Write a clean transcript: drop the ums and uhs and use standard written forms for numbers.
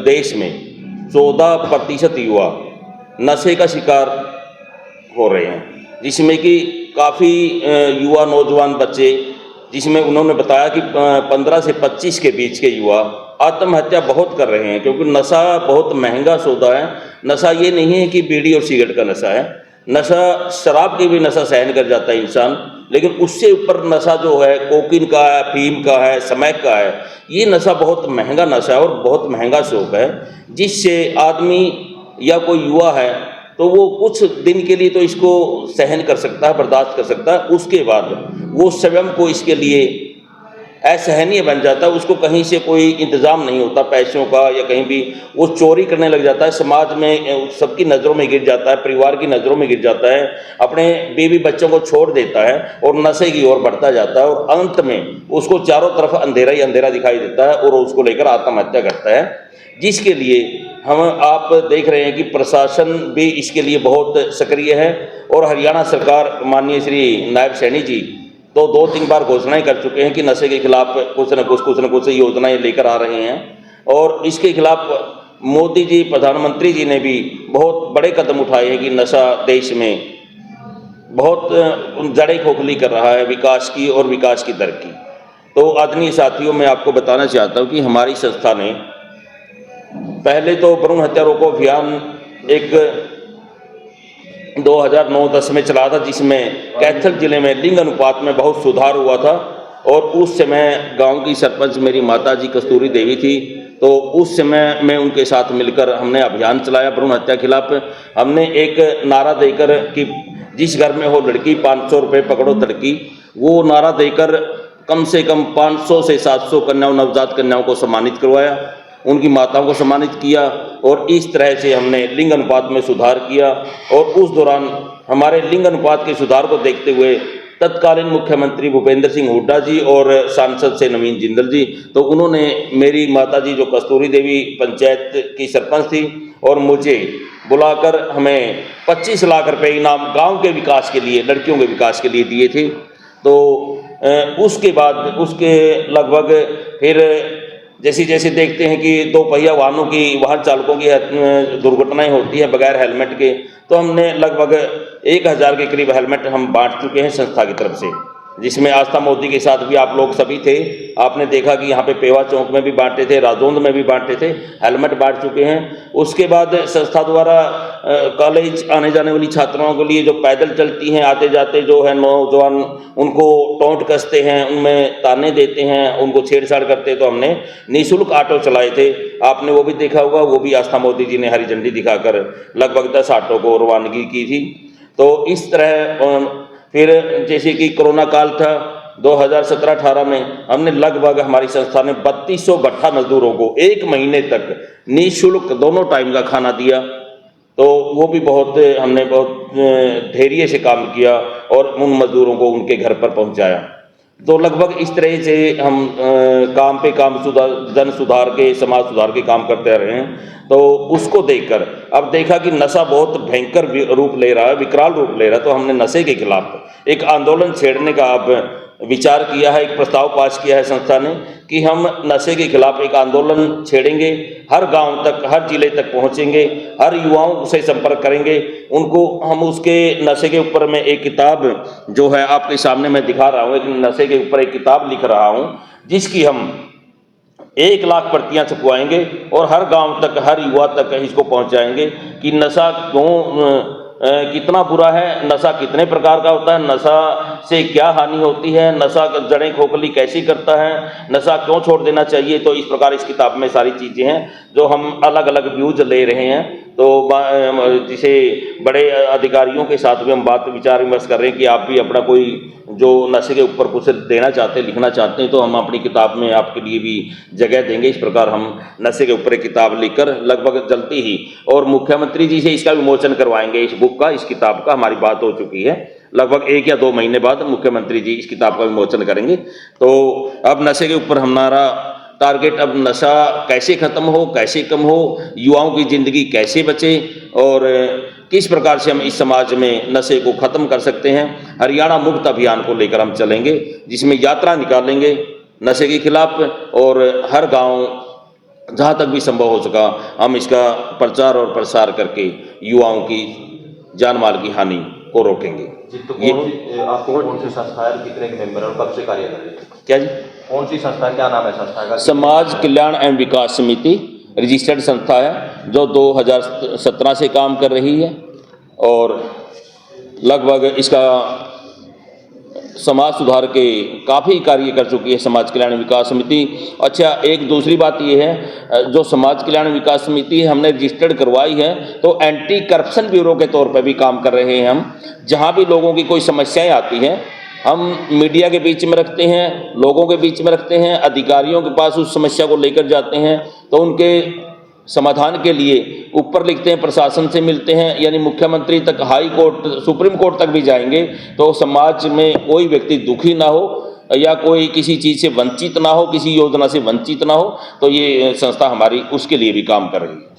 देश में 14% युवा नशे का शिकार हो रहे हैं, जिसमें कि काफ़ी युवा नौजवान बच्चे, जिसमें उन्होंने बताया कि 15 से 25 के बीच के युवा आत्महत्या बहुत कर रहे हैं, क्योंकि नशा बहुत महंगा सौदा है। नशा ये नहीं है कि बीड़ी और सिगरेट का नशा है, नशा शराब की भी नशा सहन कर जाता है इंसान, लेकिन उससे ऊपर नशा जो है कोकीन का है, अफीम का है, स्मैक का है, ये नशा बहुत महंगा नशा है और बहुत महंगा शौक है, जिससे आदमी या कोई युवा है तो वो कुछ दिन के लिए तो इसको सहन कर सकता है, बर्दाश्त कर सकता है, उसके बाद वो स्वयं को इसके लिए असहनीय बन जाता है। उसको कहीं से कोई इंतज़ाम नहीं होता पैसों का, या कहीं भी वो चोरी करने लग जाता है, समाज में सबकी नज़रों में गिर जाता है, परिवार की नज़रों में गिर जाता है, अपने बीवी बच्चों को छोड़ देता है और नशे की ओर बढ़ता जाता है, और अंत में उसको चारों तरफ अंधेरा ही अंधेरा दिखाई देता है और उसको लेकर आत्महत्या करता है। जिसके लिए आप देख रहे हैं कि प्रशासन भी इसके लिए बहुत सक्रिय है, और हरियाणा सरकार माननीय श्री नायब सैनी जी तो 2-3 बार घोषणाएं कर चुके हैं कि नशे के खिलाफ कुछ न कुछ योजनाएं लेकर आ रहे हैं, और इसके खिलाफ मोदी जी, प्रधानमंत्री जी ने भी बहुत बड़े कदम उठाए हैं कि नशा देश में बहुत जड़ें खोखली कर रहा है विकास की और विकास की दर की। तो आदरणीय साथियों, मैं आपको बताना चाहता हूँ कि हमारी संस्था ने पहले तो भ्रूण हत्या रोको अभियान एक 2009-10 में चला था, जिसमें कैथल जिले में लिंग अनुपात में बहुत सुधार हुआ था, और उस समय गांव की सरपंच मेरी माता जी कस्तूरी देवी थी, तो उस समय मैं उनके साथ मिलकर हमने अभियान चलाया भ्रूण हत्या खिलाफ। हमने एक नारा देकर कि जिस घर में हो लड़की 500 रुपये पकड़ो तड़की, वो नारा देकर कम से कम 500 से 700 कन्याओं, नवजात कन्याओं को सम्मानित करवाया, उनकी माताओं को सम्मानित किया, और इस तरह से हमने लिंग अनुपात में सुधार किया। और उस दौरान हमारे लिंग अनुपात के सुधार को देखते हुए तत्कालीन मुख्यमंत्री भूपेंद्र सिंह हुड्डा जी और सांसद से नवीन जिंदल जी, तो उन्होंने मेरी माता जी जो कस्तूरी देवी पंचायत की सरपंच थी, और मुझे बुलाकर हमें 25 लाख रुपए इनाम गांव के विकास के लिए, लड़कियों के विकास के लिए दिए थे। तो उसके बाद उसके लगभग फिर जैसे जैसे देखते हैं कि 2 पहिया वाहनों की, वाहन चालकों की दुर्घटनाएं होती हैं बगैर हेलमेट के, तो हमने लगभग 1000 के करीब हेलमेट हम बांट चुके हैं संस्था की तरफ से, जिसमें आस्था मोदी के साथ भी आप लोग सभी थे। आपने देखा कि यहाँ पे पेवा चौक में भी बांटे थे, राजौंद में भी बांटे थे, हेलमेट बांट चुके हैं। उसके बाद संस्था द्वारा कॉलेज आने जाने वाली छात्राओं के लिए जो पैदल चलती हैं, आते जाते जो है नौजवान उनको टोंट कसते हैं, उनमें ताने देते हैं, उनको छेड़छाड़ करते हैं, तो हमने निःशुल्क ऑटो चलाए थे, आपने वो भी देखा होगा। वो भी आस्था मोदी जी ने हरी झंडी दिखाकर लगभग 10 ऑटो को रवानगी की थी। तो इस तरह फिर जैसे कि कोरोना काल था 2017-18 में, हमने लगभग हमारी संस्था ने 3200 भट्ठा मजदूरों को 1 महीने तक निःशुल्क दोनों टाइम का खाना दिया। तो वो भी हमने बहुत धैर्य से काम किया और उन मजदूरों को उनके घर पर पहुंचाया। तो लगभग इस तरह से हम काम पे काम जन सुधार के, समाज सुधार के काम करते रहे हैं। तो उसको देखकर अब देखा कि नशा बहुत भयंकर रूप ले रहा है, विकराल रूप ले रहा है, तो हमने नशे के खिलाफ एक आंदोलन छेड़ने का अब विचार किया है, एक प्रस्ताव पास किया है संस्था ने कि हम नशे के खिलाफ एक आंदोलन छेड़ेंगे, हर गांव तक, हर जिले तक पहुंचेंगे, हर युवाओं से संपर्क करेंगे, उनको हम उसके नशे के ऊपर में एक किताब जो है आपके सामने मैं दिखा रहा हूँ, एक नशे के ऊपर एक किताब लिख रहा हूँ, जिसकी हम 1 लाख प्रतियां छपवाएंगे और हर गांव तक, हर युवा तक इसको पहुंचाएंगे कि नशा कितना बुरा है, नशा कितने प्रकार का होता है, नशा से क्या हानि होती है, नशा जड़ें खोखली कैसी करता है, नशा क्यों छोड़ देना चाहिए। तो इस प्रकार इस किताब में सारी चीज़ें हैं जो हम अलग अलग व्यूज ले रहे हैं। तो जिसे बड़े अधिकारियों के साथ भी हम बात विचार विमर्श कर रहे हैं कि आप भी अपना कोई जो नशे के ऊपर कुछ देना चाहते हैं, लिखना चाहते हैं, तो हम अपनी किताब में आपके लिए भी जगह देंगे। इस प्रकार हम नशे के ऊपर एक किताब लिखकर लगभग जल्दी ही, और मुख्यमंत्री जी से इसका विमोचन करवाएंगे, इस बुक का, इस किताब का। हमारी बात हो चुकी है, लगभग 1 या 2 महीने बाद मुख्यमंत्री जी इस किताब का विमोचन करेंगे। तो अब नशे के ऊपर हमारा टारगेट, अब नशा कैसे खत्म हो, कैसे कम हो, युवाओं की जिंदगी कैसे बचे, और किस प्रकार से हम इस समाज में नशे को खत्म कर सकते हैं। हरियाणा मुक्त अभियान को लेकर हम चलेंगे, जिसमें यात्रा निकालेंगे नशे के खिलाफ, और हर गांव जहाँ तक भी संभव हो सका हम इसका प्रचार और प्रसार करके युवाओं की जान माल की हानि को रोकेंगे। जी, तो आपकी कौन सी संस्था है, कितने के मेंबर और कब से कार्य कर रही है? क्या जी? कौन सी संस्था है, क्या नाम है संस्था का? समाज कल्याण एवं विकास समिति रजिस्टर्ड संस्था है जो 2017 से काम कर रही है और लगभग इसका समाज सुधार के काफ़ी कार्य कर चुकी है समाज कल्याण विकास समिति। अच्छा, एक दूसरी बात ये है, जो समाज कल्याण विकास समिति हमने रजिस्टर्ड करवाई है तो एंटी करप्शन ब्यूरो के तौर पर भी काम कर रहे हैं हम। जहाँ भी लोगों की कोई समस्याएं आती हैं हम मीडिया के बीच में रखते हैं, लोगों के बीच में रखते हैं, अधिकारियों के पास उस समस्या को लेकर जाते हैं तो उनके समाधान के लिए ऊपर लिखते हैं, प्रशासन से मिलते हैं, यानी मुख्यमंत्री तक, हाई कोर्ट, सुप्रीम कोर्ट तक भी जाएंगे। तो समाज में कोई व्यक्ति दुखी ना हो या कोई किसी चीज़ से वंचित ना हो, किसी योजना से वंचित ना हो, तो ये संस्था हमारी उसके लिए भी काम कर रही है।